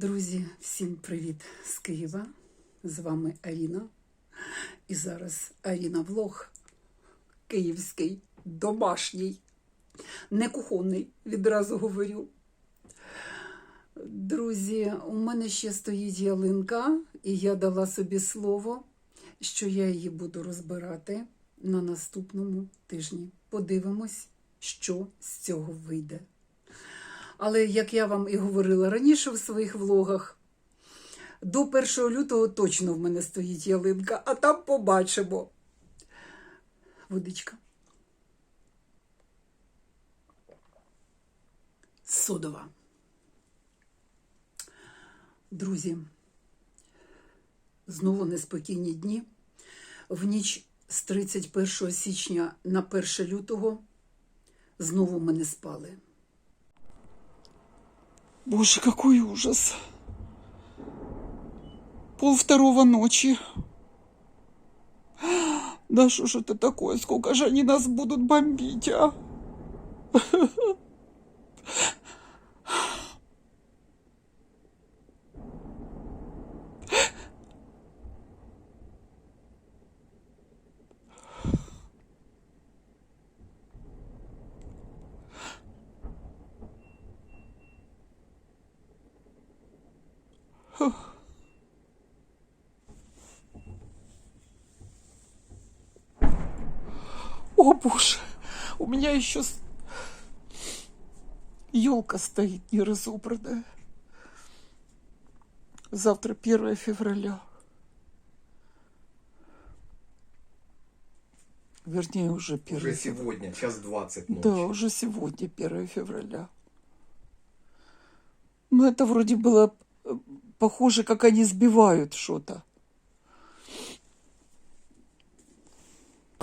Друзі, всім привіт з Києва. З вами Аріна. І зараз Аріна влог київський, домашній, не кухонний, відразу говорю. Друзі, у мене ще стоїть ялинка, і я дала собі слово, що я її буду розбирати на наступному тижні. Подивимось, що з цього вийде. Але, як я вам і говорила раніше в своїх влогах, до 1 лютого точно в мене стоїть ялинка, а там побачимо. Водичка. Содова. Друзі, знову неспокійні дні. В ніч з 31 січня на 1 лютого знову ми не спали. Боже, какой ужас. 1:30 ночи. Да что ж это такое? Сколько же они нас будут бомбить, а? О, Боже, у меня еще елка стоит не разобранная. Завтра 1 февраля. Вернее, уже 1 Уже сегодня, час 20 ночи. Да, уже сегодня 1 февраля. Ну, это вроде было похоже, как они сбивают что-то.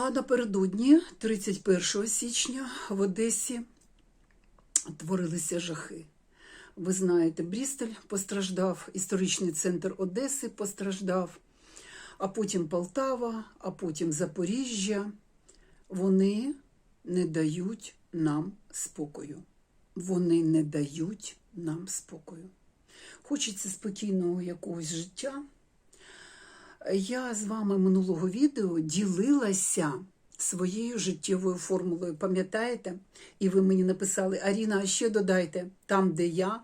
А напередодні, 31 січня, в Одесі творилися жахи. Ви знаєте, Брістоль постраждав, історичний центр Одеси постраждав, а потім Полтава, а потім Запоріжжя. Вони не дають нам спокою. Вони не дають нам спокою. Хочеться спокійного якогось життя. Я з вами минулого відео ділилася своєю життєвою формулою, пам'ятаєте? І ви мені написали: Аріна, а ще додайте, там, де я,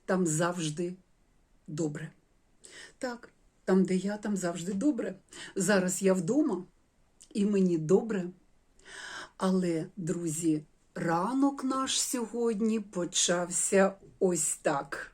там завжди добре. Так, там, де я, там завжди добре. Зараз я вдома, і мені добре. Але, друзі, ранок наш сьогодні почався ось так.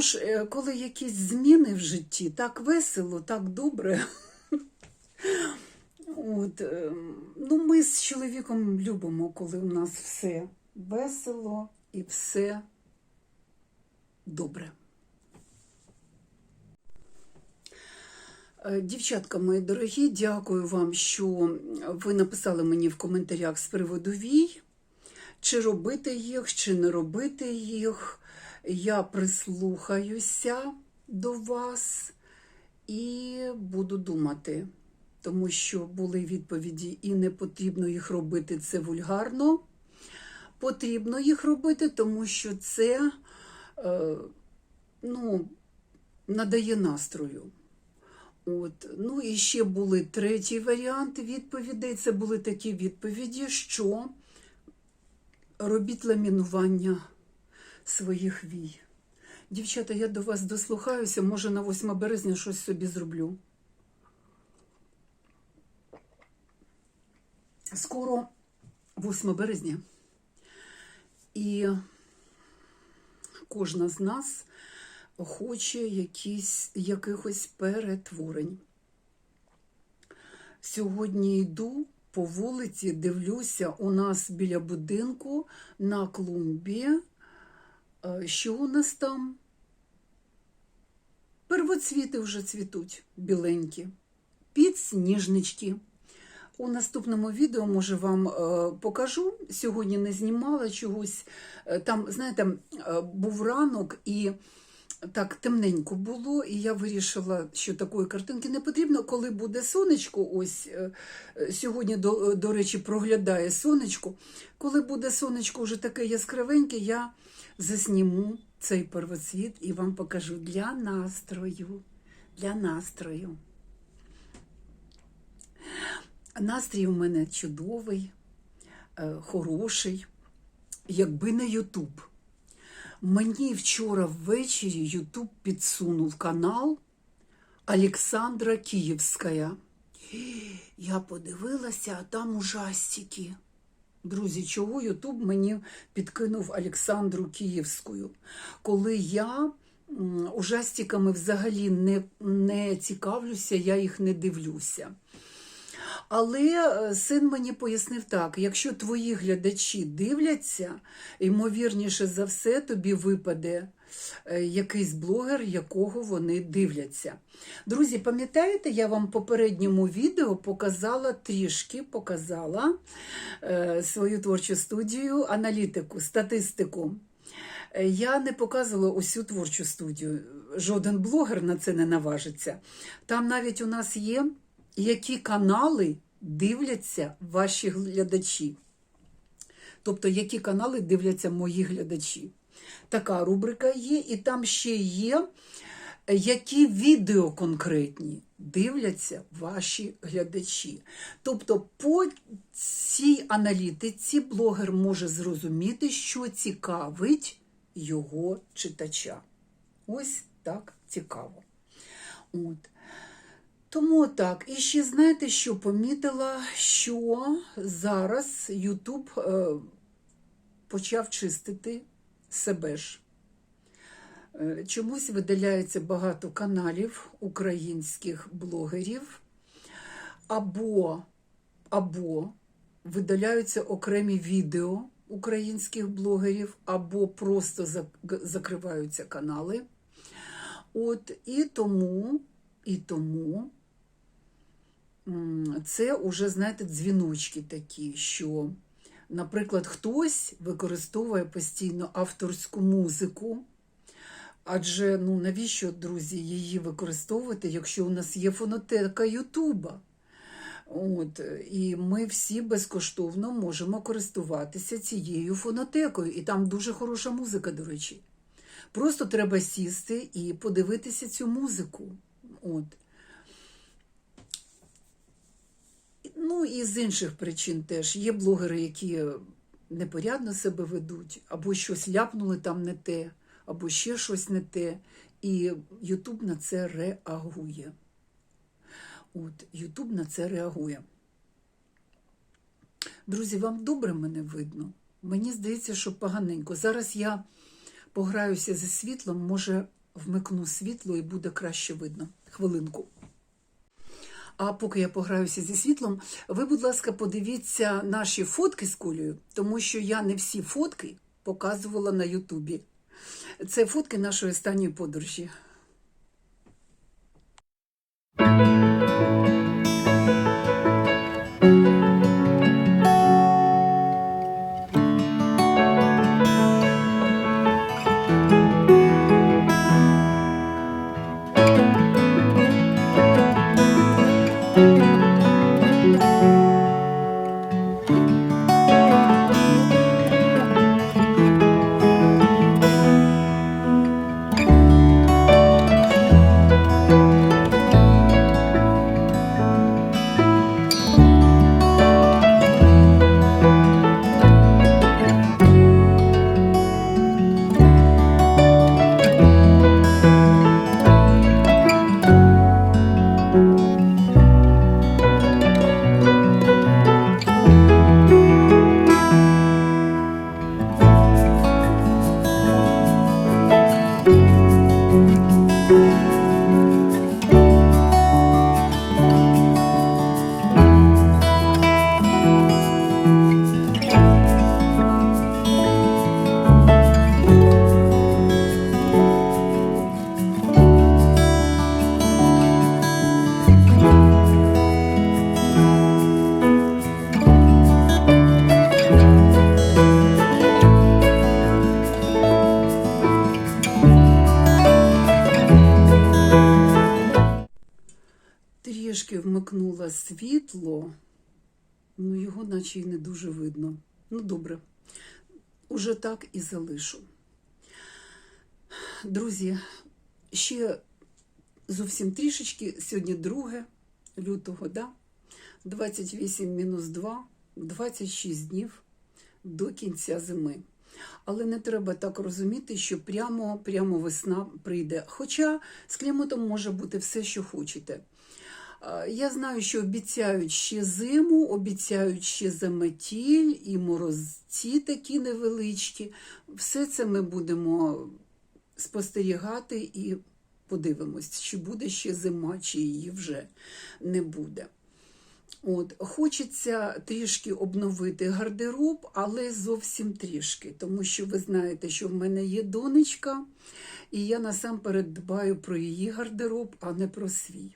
ж, коли якісь зміни в житті, так весело, так добре. От, ну, ми з чоловіком любимо, коли у нас все весело і все добре. Дівчатка мої дорогі, дякую вам, що ви написали мені в коментарях з приводу вій, чи робити їх, чи не робити їх. Я прислухаюся до вас і буду думати, тому що були відповіді і не потрібно їх робити, це вульгарно. Потрібно їх робити, тому що це надає настрою. От. Ну і ще були третій варіант відповідей. Це були такі відповіді, що робіть ламінування своїх вій. Дівчата, я до вас дослухаюся, може на 8 березня щось собі зроблю. Скоро 8 березня. І кожна з нас хоче якихось перетворень. Сьогодні йду по вулиці, дивлюся, у нас біля будинку на клумбі. Що у нас там? Первоцвіти вже цвітуть, біленькі. Підсніжнички. У наступному відео, може, вам покажу. Сьогодні не знімала чогось. Там, знаєте, був ранок і так темненько було, і я вирішила, що такої картинки не потрібно. Коли буде сонечко, ось сьогодні, до речі, проглядає сонечко. Коли буде сонечко вже таке яскравеньке, я засніму цей первоцвіт і вам покажу для настрою. Для настрою. Настрій у мене чудовий, хороший, якби не Ютуб. Мені вчора ввечері Ютуб підсунув канал Олександра Київська. Я подивилася, а там ужастики. Друзі, чого Ютуб мені підкинув Олександру Київську? Коли я ужастиками взагалі не цікавлюся, я їх не дивлюся. Але син мені пояснив так, якщо твої глядачі дивляться, ймовірніше за все тобі випаде якийсь блогер, якого вони дивляться. Друзі, пам'ятаєте, я вам в попередньому відео показала свою творчу студію, аналітику, статистику. Я не показувала усю творчу студію, жоден блогер на це не наважиться. Там навіть у нас є, які канали дивляться ваші глядачі. Тобто, які канали дивляться мої глядачі. Така рубрика є, і там ще є, які відео конкретні дивляться ваші глядачі. Тобто, по цій аналітиці блогер може зрозуміти, що цікавить його читача. Ось так цікаво. От. Тому так, і ще знаєте, що помітила, що зараз Ютуб почав чистити себе ж. Чомусь видаляється багато каналів українських блогерів, або видаляються окремі відео українських блогерів, або просто закриваються канали. От, і тому це вже, знаєте, дзвіночки такі, що, наприклад, хтось використовує постійно авторську музику, адже, навіщо, друзі, її використовувати, якщо у нас є фонотека Ютуба? От, і ми всі безкоштовно можемо користуватися цією фонотекою, і там дуже хороша музика, до речі. Просто треба сісти і подивитися цю музику. От. Ну, і з інших причин теж. Є блогери, які непорядно себе ведуть, або щось ляпнули там не те, або ще щось не те. І Ютуб на це реагує. От, Ютуб на це реагує. Друзі, вам добре мене видно? Мені здається, що поганенько. Зараз я пограюся зі світлом, може вмикну світло і буде краще видно. Хвилинку. А поки я пограюся зі світлом, ви, будь ласка, подивіться наші фотки з Колею, тому що я не всі фотки показувала на Ютубі. Це фотки нашої останньої подорожі. Трішки вмикнула світло, ну його наче й не дуже видно. Ну добре, уже так і залишу. Друзі, ще зовсім трішечки, сьогодні 2 лютого, да? 28 мінус 2, 26 днів до кінця зими. Але не треба так розуміти, що прямо весна прийде. Хоча з кліматом може бути все, що хочете. Я знаю, що обіцяють ще зиму, обіцяють ще заметіль і морозці такі невеличкі. Все це ми будемо спостерігати і подивимось, чи буде ще зима, чи її вже не буде. От, хочеться трішки обновити гардероб, але зовсім трішки, тому що ви знаєте, що в мене є донечка, і я насамперед дбаю про її гардероб, а не про свій.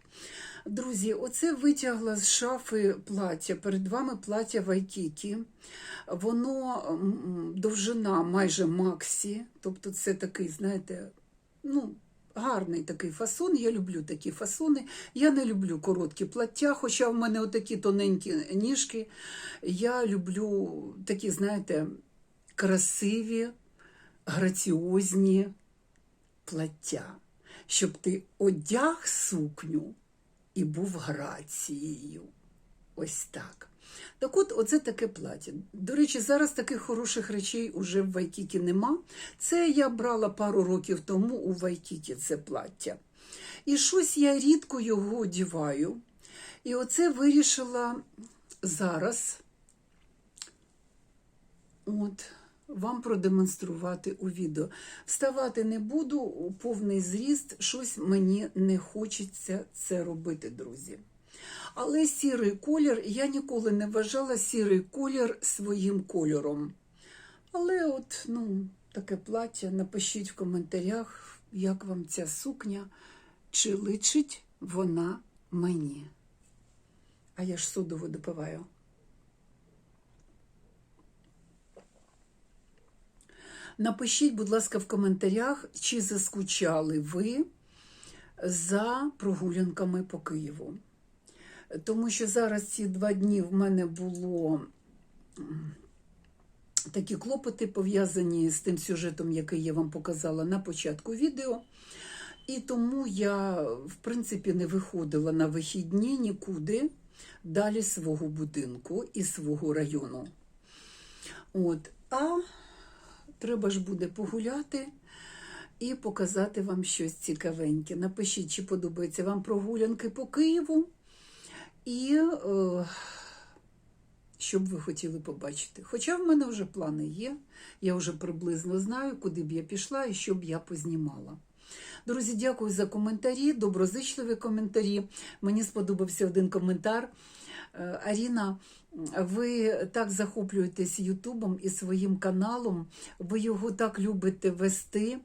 Друзі, оце витягла з шафи плаття. Перед вами плаття Вайкікі. Воно довжина майже максі, тобто це такий, знаєте, ну, гарний такий фасон. Я люблю такі фасони. Я не люблю короткі плаття, хоча в мене отакі тоненькі ніжки. Я люблю такі, знаєте, красиві, граціозні плаття. Щоб ти одяг сукню і був грацією. Ось так. Так от, оце таке плаття. До речі, зараз таких хороших речей уже в Вайкікі нема. Це я брала пару років тому у Вайкікі, це плаття. І щось я рідко його одіваю. І оце вирішила зараз вам продемонструвати у відео. Вставати не буду, у повний зріст, щось мені не хочеться це робити, друзі. Але сірий колір, я ніколи не вважала сірий колір своїм кольором. Але от, таке плаття, напишіть в коментарях, як вам ця сукня, чи личить вона мені. А я ж содову допиваю. Напишіть, будь ласка, в коментарях, чи заскучали ви за прогулянками по Києву. Тому що зараз ці 2 дні в мене було такі клопоти, пов'язані з тим сюжетом, який я вам показала на початку відео. І тому я, в принципі, не виходила на вихідні нікуди далі свого будинку і свого району. А треба ж буде погуляти і показати вам щось цікавеньке. Напишіть, чи подобаються вам прогулянки по Києву і що б ви хотіли побачити. Хоча в мене вже плани є, я вже приблизно знаю, куди б я пішла і що б я познімала. Друзі, дякую за коментарі, доброзичливі коментарі. Мені сподобався один коментар. Аріна, ви так захоплюєтесь Ютубом і своїм каналом, ви його так любите вести.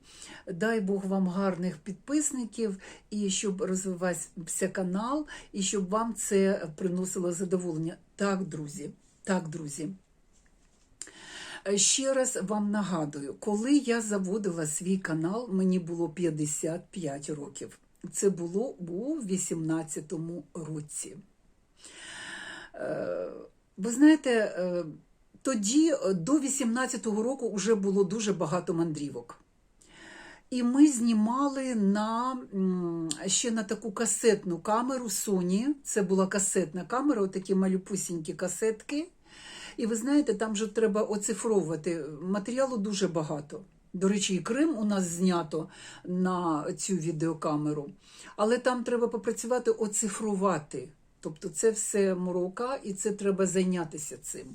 Дай Бог вам гарних підписників, і щоб розвивався канал, і щоб вам це приносило задоволення. Так, друзі, так, друзі. Ще раз вам нагадую, коли я заводила свій канал, мені було 55 років. Це було у 18-му році. Ви знаєте, тоді до 18-го року вже було дуже багато мандрівок. І ми знімали ще на таку касетну камеру Sony. Це була касетна камера, отакі малюпусінькі касетки. І ви знаєте, там же треба оцифровувати. Матеріалу дуже багато. До речі, і Крим у нас знято на цю відеокамеру. Але там треба попрацювати, оцифрувати. Тобто це все морока, і це треба зайнятися цим.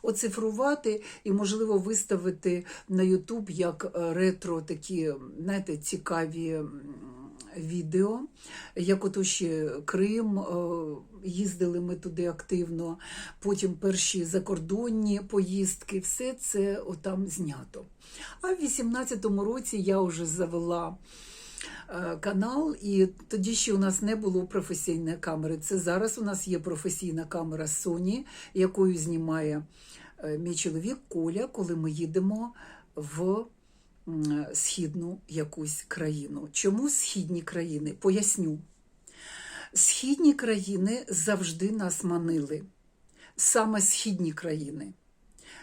Оцифрувати і, можливо, виставити на YouTube як ретро такі, знаєте, цікаві відео, як ото ще Крим, їздили ми туди активно, потім перші закордонні поїздки, все це отам знято. А в 18-му році я вже завела канал, і тоді ще у нас не було професійної камери. Це зараз у нас є професійна камера Sony, якою знімає мій чоловік Коля, коли ми їдемо в східну якусь країну. Чому східні країни? Поясню. Східні країни завжди нас манили. Саме східні країни.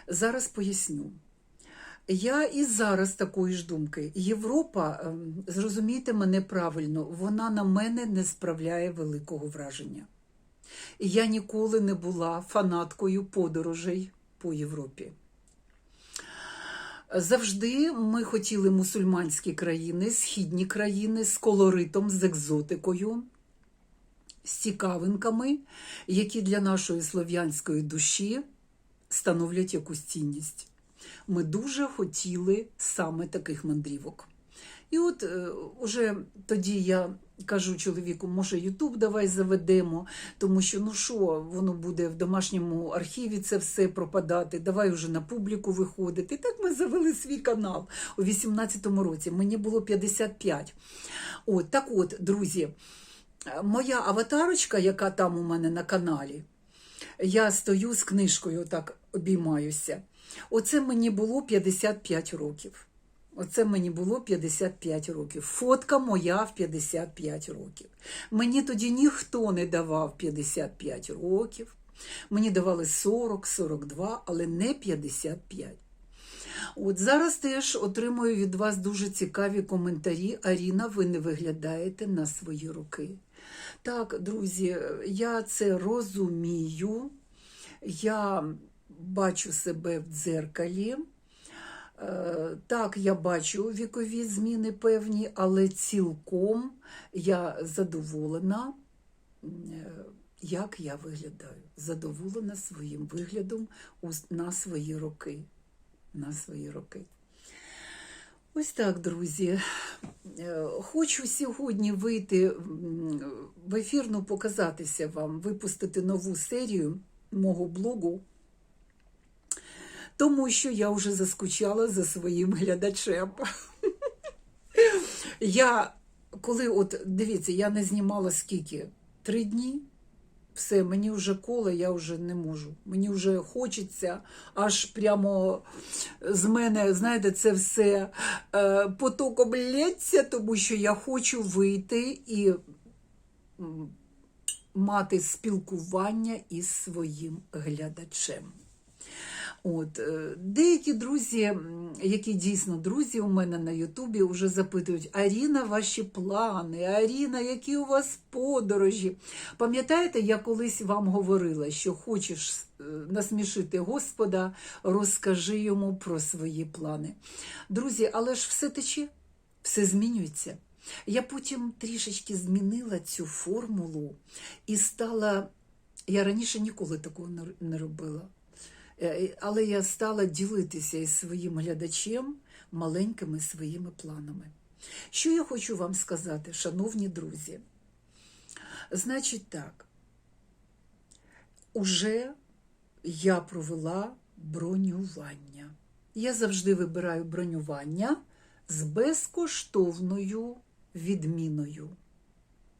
Зараз поясню. Я і зараз такої ж думки. Європа, зрозумійте мене правильно, вона на мене не справляє великого враження. Я ніколи не була фанаткою подорожей по Європі. Завжди ми хотіли мусульманські країни, східні країни з колоритом, з екзотикою, з цікавинками, які для нашої слов'янської душі становлять якусь цінність. Ми дуже хотіли саме таких мандрівок. І от уже тоді я кажу чоловіку, може Ютуб давай заведемо, тому що, ну що, воно буде в домашньому архіві це все пропадати, давай вже на публіку виходити. І так ми завели свій канал у 18-му році, мені було 55. Так от, друзі, моя аватарочка, яка там у мене на каналі, я стою з книжкою, так обіймаюся. Оце мені було 55 років. Оце мені було 55 років. Фотка моя в 55 років. Мені тоді ніхто не давав 55 років. Мені давали 40, 42, але не 55. От зараз теж отримую від вас дуже цікаві коментарі. Аріна, ви не виглядаєте на свої роки. Так, друзі, я це розумію. Я бачу себе в дзеркалі. Так, я бачу вікові зміни певні, але цілком я задоволена, як я виглядаю. Задоволена своїм виглядом на свої роки. На свої роки. Ось так, друзі. Хочу сьогодні вийти в ефірну, показатися вам, випустити нову серію мого блогу, тому що я вже заскучала за своїм глядачем. Дивіться, я не знімала скільки? 3 дні? Все, мені вже коло, я вже не можу. Мені вже хочеться, аж прямо з мене, знаєте, це все потоком лється, тому що я хочу вийти і мати спілкування із своїм глядачем. Деякі друзі, які дійсно друзі у мене на Ютубі, вже запитують: Аріна, ваші плани, Аріна, які у вас подорожі? Пам'ятаєте, я колись вам говорила, що хочеш насмішити Господа, розкажи йому про свої плани. Друзі, але ж все тече, все змінюється. Я потім трішечки змінила цю формулу і стала, я раніше ніколи такого не робила, але я стала ділитися із своїм глядачем маленькими своїми планами. Що я хочу вам сказати, шановні друзі? Значить так, уже я провела бронювання. Я завжди вибираю бронювання з безкоштовною відміною.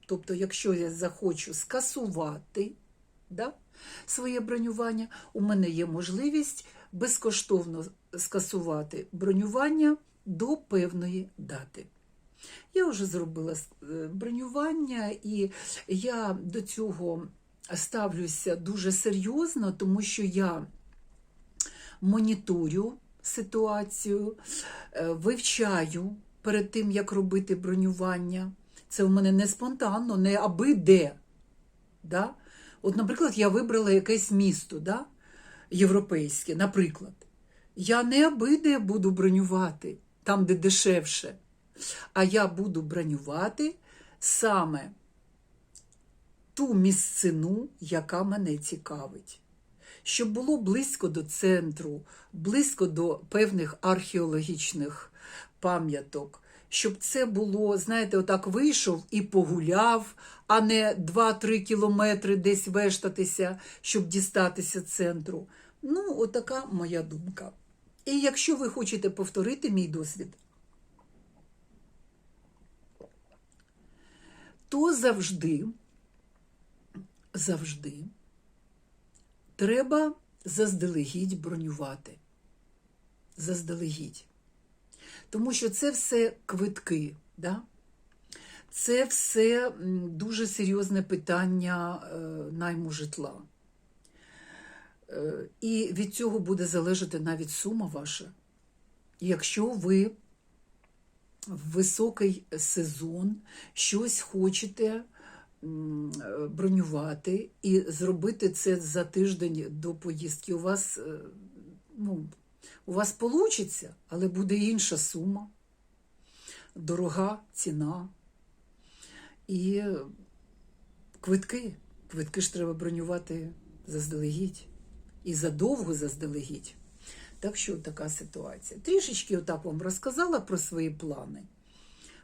Тобто, якщо я захочу скасувати, да, своє бронювання, у мене є можливість безкоштовно скасувати бронювання до певної дати. Я вже зробила бронювання, і я до цього ставлюся дуже серйозно, тому що я моніторю ситуацію, вивчаю перед тим, як робити бронювання. Це у мене не спонтанно, не аби-де. Да? От, наприклад, я вибрала якесь місто, да? Європейське, наприклад. Я не аби-де буду бронювати, там, де дешевше. А я буду бронювати саме ту місцину, яка мене цікавить. Щоб було близько до центру, близько до певних археологічних пам'яток, щоб це було, знаєте, отак вийшов і погуляв, а не 2-3 кілометри десь вештатися, щоб дістатися центру. Ну, отака моя думка. І якщо ви хочете повторити мій досвід, то завжди треба заздалегідь бронювати. Заздалегідь. Тому що це все квитки, да? Це все дуже серйозне питання найму житла. І від цього буде залежати навіть сума ваша. Якщо ви в високий сезон щось хочете бронювати і зробити це за тиждень до поїздки, у вас вийде, але буде інша сума, дорога ціна. І квитки ж треба бронювати заздалегідь. І задовго заздалегідь. Так що така ситуація. Трішечки отак вам розказала про свої плани.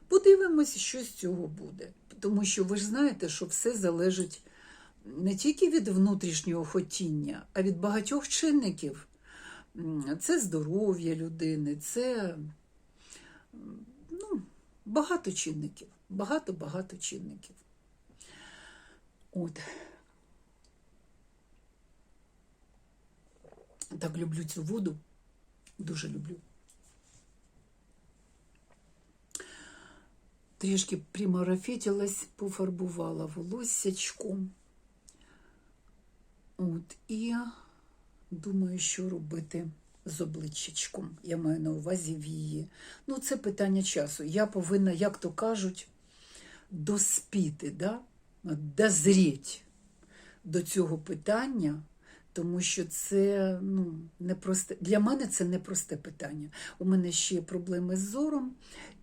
Подивимось, що з цього буде. Тому що ви ж знаєте, що все залежить не тільки від внутрішнього хотіння, а від багатьох чинників. Це здоров'я людини, це багато чинників. Багато чинників. От. Так люблю цю воду. Дуже люблю. Трішки примарафетилась, пофарбувала волоссячком. От, і думаю, що робити з обличчячком. Я маю на увазі вії. Ну, це питання часу. Я повинна, як то кажуть, доспіти, да? Дозріть до цього питання, тому що це непросте. Для мене це непросте питання. У мене ще проблеми з зором,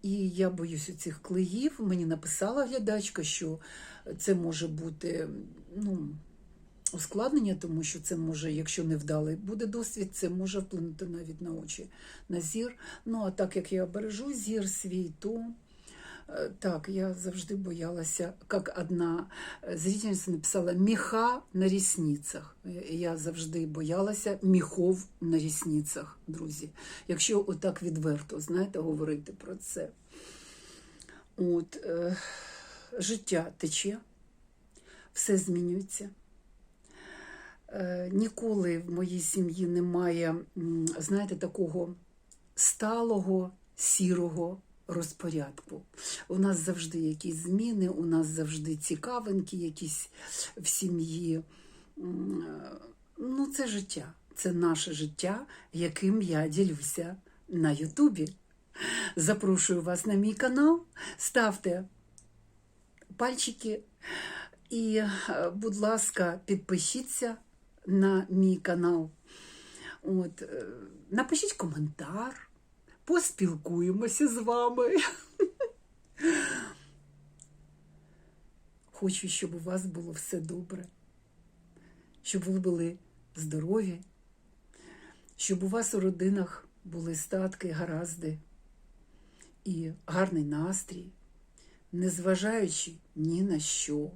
і я боюся цих клеїв. Мені написала глядачка, що це може бути ускладнення, тому що це може, якщо невдалий буде досвід, це може вплинути навіть на очі, на зір. Ну, а так як я бережу зір свій, то так, я завжди боялася, як одна зрительниця написала, міха на рісницях. Я завжди боялася міхов на рісницях, друзі. Якщо отак відверто, знаєте, говорити про це. От, життя тече, все змінюється. Ніколи в моїй сім'ї немає, знаєте, такого сталого, сірого розпорядку. У нас завжди якісь зміни, у нас завжди цікавинки якісь в сім'ї. Ну, це життя. Це наше життя, яким я ділюся на Ютубі. Запрошую вас на мій канал, ставте пальчики і, будь ласка, підпишіться на мій канал. От, напишіть коментар, поспілкуємося з вами. Хочу, щоб у вас було все добре, щоб ви були здорові, щоб у вас у родинах були статки, гаразди, і гарний настрій, незважаючи ні на що.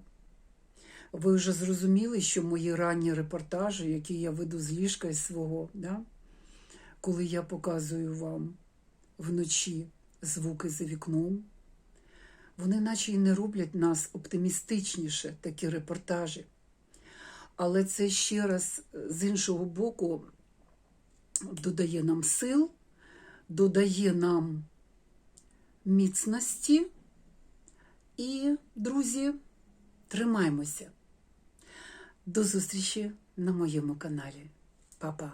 Ви вже зрозуміли, що мої ранні репортажі, які я веду з ліжка із свого, да? Коли я показую вам вночі звуки за вікном, вони наче й не роблять нас оптимістичніше, такі репортажі. Але це ще раз, з іншого боку, додає нам сил, додає нам міцності. І, друзі, тримаймося. До зустрічі на моєму каналі. Па-па.